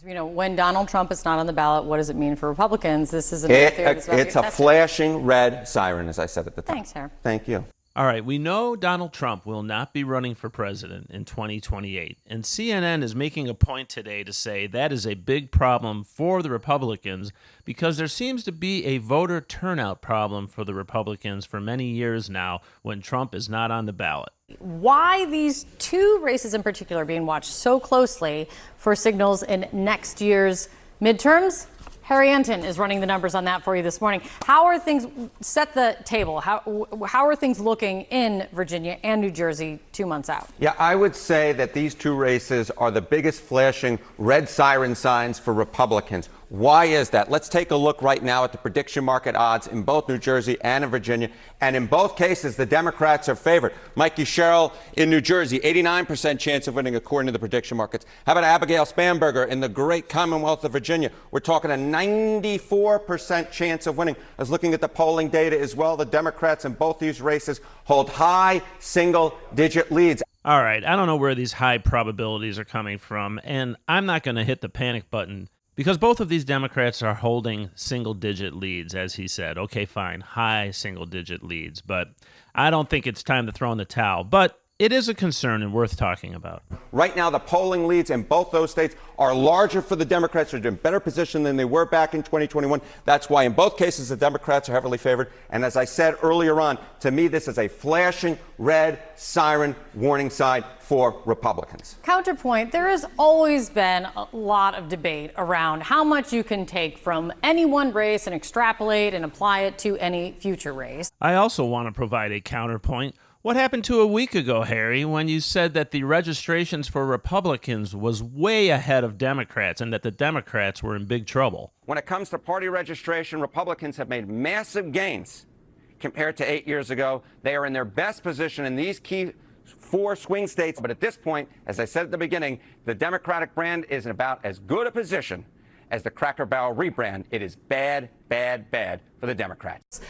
When Donald Trump is not on the ballot, what does it mean for Republicans? This is it's a flashing red siren, as I said at the time. Thanks, Harry. Thank you. All right, we know Donald Trump will not be running for president in 2028, and CNN is making a point today to say that is a big problem for the Republicans because there seems to be a voter turnout problem for the Republicans for many years now when Trump is not on the ballot. Why these two races in particular are being watched so closely for signals in next year's midterms? Harry Enton is running the numbers on that for you this morning. How are things, set the table, how are things looking in Virginia and New Jersey 2 months out? Yeah, I would say that these two races are the biggest flashing red siren signs for Republicans. Why is that? Let's take a look right now at the prediction market odds in both New Jersey and in Virginia. And in both cases, the Democrats are favored. Mikey Sherrill in New Jersey, 89% chance of winning according to the prediction markets. How about Abigail Spanberger in the great Commonwealth of Virginia? We're talking a 94% chance of winning. I was looking at the polling data as well. The Democrats in both these races hold high single-digit leads. All right, I don't know where these high probabilities are coming from, and I'm not going to hit the panic button because both of these Democrats are holding single-digit leads, as he said. Okay, fine, high single-digit leads, but I don't think it's time to throw in the towel. But it is a concern and worth talking about. Right now, the polling leads in both those states are larger for the Democrats. They're in better position than they were back in 2021. That's why in both cases, the Democrats are heavily favored. And as I said earlier on, to me, this is a flashing red siren warning sign for Republicans. Counterpoint, there has always been a lot of debate around how much you can take from any one race and extrapolate and apply it to any future race. I also want to provide a counterpoint. What happened to a week ago, Harry, when you said that the registrations for Republicans was way ahead of Democrats and that the Democrats were in big trouble? When it comes to party registration, Republicans have made massive gains compared to 8 years ago. They are in their best position in these key 4 swing states. But at this point, as I said at the beginning, the Democratic brand is in about as good a position as the Cracker Barrel rebrand. It is bad, bad, bad for the Democrats.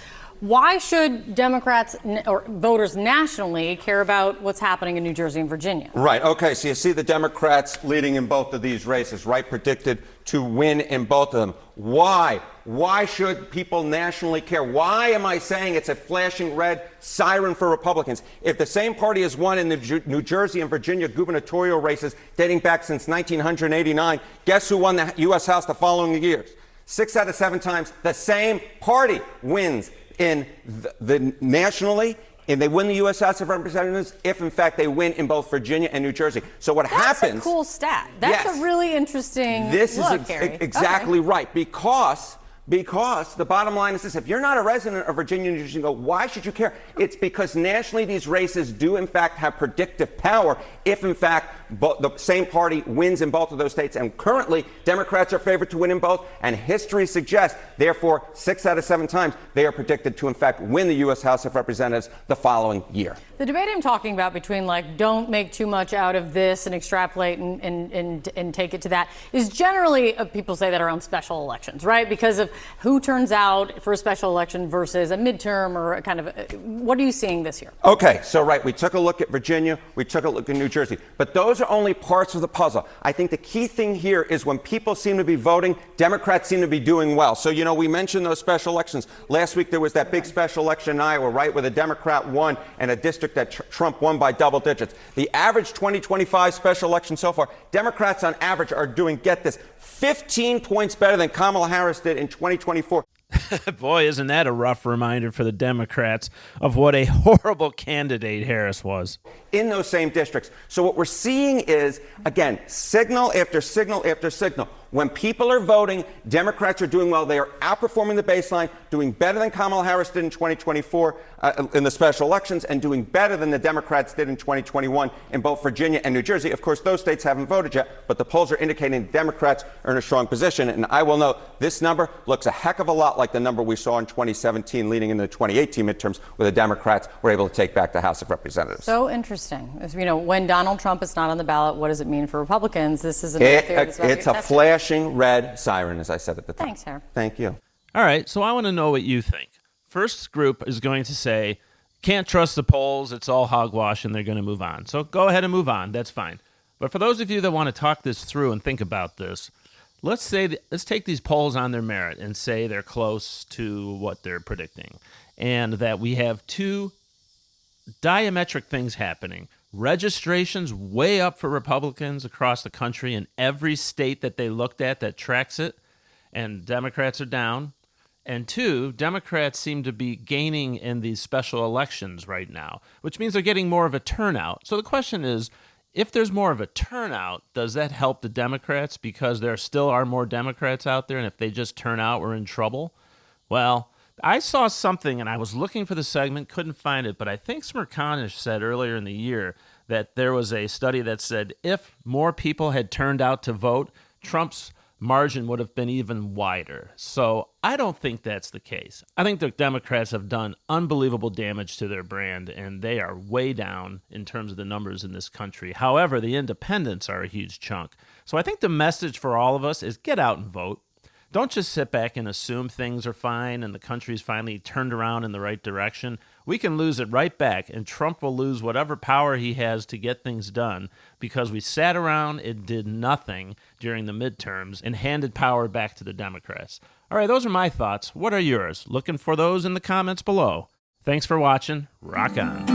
Why should Democrats or voters nationally care about what's happening in New Jersey and Virginia? Right. Okay. So you see the Democrats leading in both of these races, right? Predicted to win in both of them. Why? Why should people nationally care? Why am I saying it's a flashing red siren for Republicans? If the same party has won in the New Jersey and Virginia gubernatorial races dating back since 1989, guess who won the U.S. House the following years? 6 out of 7 times, the same party wins in the nationally, and they win the U.S. House of Representatives if, in fact, they win in both Virginia and New Jersey. So what happens? That's a cool stat. That's a really interesting look, Harry. Exactly right, because the bottom line is this. If you're not a resident of Virginia and New Jersey, you go, why should you care? It's because nationally these races do, in fact, have predictive power if, in fact, the same party wins in both of those states. And currently, Democrats are favored to win in both. And history suggests, therefore, 6 out of 7 times, they are predicted to, in fact, win the U.S. House of Representatives the following year. The debate I'm talking about between, don't make too much out of this and extrapolate and take it to that is generally, people say that around special elections, right? Because of who turns out for a special election versus a midterm or a kind of, what are you seeing this year? Okay, so we took a look at Virginia, we took a look at New Jersey, but those are only parts of the puzzle. I think the key thing here is when people seem to be voting, Democrats seem to be doing well. So, we mentioned those special elections. Last week there was that big special election in Iowa, right, where the Democrat won and a district that Trump won by double digits. The average 2025 special election so far, Democrats on average are doing, get this, 15 points better than Kamala Harris did in 2024. Boy, isn't that a rough reminder for the Democrats of what a horrible candidate Harris was. In those same districts. So what we're seeing is, again, signal after signal after signal. When people are voting, Democrats are doing well. They are outperforming the baseline, doing better than Kamala Harris did in 2024 in the special elections, and doing better than the Democrats did in 2021 in both Virginia and New Jersey. Of course, those states haven't voted yet, but the polls are indicating Democrats are in a strong position. And I will note this number looks a heck of a lot like the number we saw in 2017 leading into the 2018 midterms, where the Democrats were able to take back the House of Representatives. So interesting. When Donald Trump is not on the ballot, what does it mean for Republicans? This is it's a flashing red siren, as I said at the time. Thanks, Harry. Thank you. All right, so I want to know what you think. First group is going to say, can't trust the polls, it's all hogwash, and they're going to move on. So go ahead and move on, that's fine. But for those of you that want to talk this through and think about this, let's take these polls on their merit and say they're close to what they're predicting, and that we have two diametric things happening. Registrations way up for Republicans across the country in every state that they looked at that tracks it, and Democrats are down. And two, Democrats seem to be gaining in these special elections right now, which means they're getting more of a turnout. So the question is, if there's more of a turnout, does that help the Democrats because there still are more Democrats out there, and if they just turn out, we're in trouble? Well, I saw something, and I was looking for the segment, couldn't find it, but I think Smirkanish said earlier in the year that there was a study that said if more people had turned out to vote, Trump's margin would have been even wider. So I don't think that's the case. I think the Democrats have done unbelievable damage to their brand, and they are way down in terms of the numbers in this country. However, the independents are a huge chunk. So I think the message for all of us is get out and vote. Don't just sit back and assume things are fine and the country's finally turned around in the right direction. We can lose it right back, and Trump will lose whatever power he has to get things done because we sat around and did nothing during the midterms and handed power back to the Democrats. All right, those are my thoughts. What are yours? Looking for those in the comments below. Thanks for watching. Rock on.